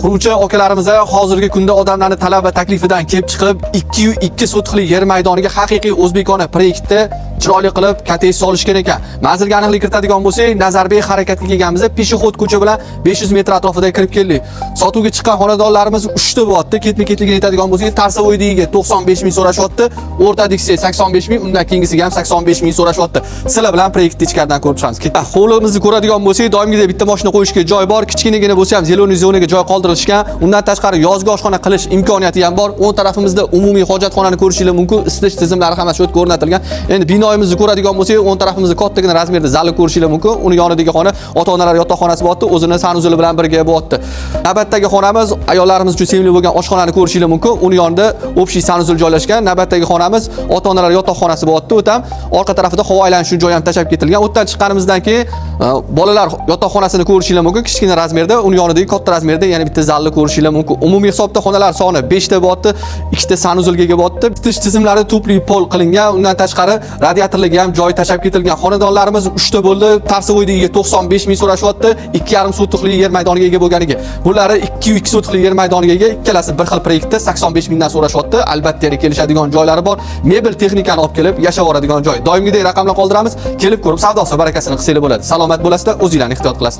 Quruvchi akalarimiz hozirgi kunda odamlarning talab va taklifidan kelib chiqib 2 sotixli yer maydoniga haqiqiy o'zbekona proyektda chiroyli qilib kotej solishgan ekan. Manzilga aniqlik kiritadigan bo'lsak, Nazarbek harakatga kelganimizda peshixod ko'cha bilan 500 metr atrofida kirib keldik. Sotuvga chiqqan xonadonlarimiz 3 ta bo'lyapti. Ketma-ketligini aytadigan bo'lsak, Tarsovoydiga 95 ming so'rashyapti, O'rta Diksiya 85 ming, undan keyingisiga ham 85 ming so'rashyapti. Sizlar bilan proyektni ichkaridan ko'rib chiqamiz. Hovlimizni ko'radigan bo'lsak, doimgidek bitta mashina qo'yishga joy bor, kichkinagina bo'lsa ham zeleniy zonaga joy qoldirilishgan. Undan tashqari yozgi oshxona qilish imkoniyati ham bor. O'ng tarafimizda umumiy hojatxonani ko'rishingiz mumkin. Isitish tizimlari ham shu yerda o'rnatilgan. Endi binoyimizni ko'radigan bo'lsak, o'ng tarafimizda kattagina razmerda zalni ko'rishingiz mumkin. Uni yonidagi xona ota-onalar yotoqxonasi bo'lyapti, o'zini sanuzuli bilan birga bo'lyapti. Navbatdagi xonamiz ayollarimiz uchun sevimli bo'lgan oshxonani ko'rishingiz mumkin. Uni yonida общий sanuzul joylashgan. Navbatdagi xonamiz ota-onalar yotoqxonasi bo'lyapti. O'tam orqa tarafida havo aylanish joyi ham tashab ketilgan. O'tdan chiqqanimizdan keyin bolalar yotoqxonasini ko'rishingiz mumkin. Kichkina razmerda, uni yonidagi katta razmerda yana bitta zalni ko'rishingiz mumkin. Umumiy hisobda xonalar soni 5 ta bo'lyapti, 2 ta sanuzulga ega bo'lyapti. Isitish tizimlari tupli pol qilingan. Undan tashqari radiatorlarga ham joy tashab ketilgan. Xonadonlarimiz 3 ta bo'ldi. Tarsovoydiga 95 ming so'rashyapti, 2,5 sotixli yer maydoniga ega bo'lganiga. Bular 2 sotixli yer maydoniga ega, ikkalasi bir xil proyektda 85 mingdan so'rashyapti. Albatta, kelishadigan joylari bor. Mebel texnikani olib kelib yashab oladigan joy. Doimgidek raqamlar qoldiramiz. Kelib ko'rib savdosi barakasini qilsanglar bo'ladi. Salomat bo'lasizlar, o'zinglarni ehtiyot qilasizlar.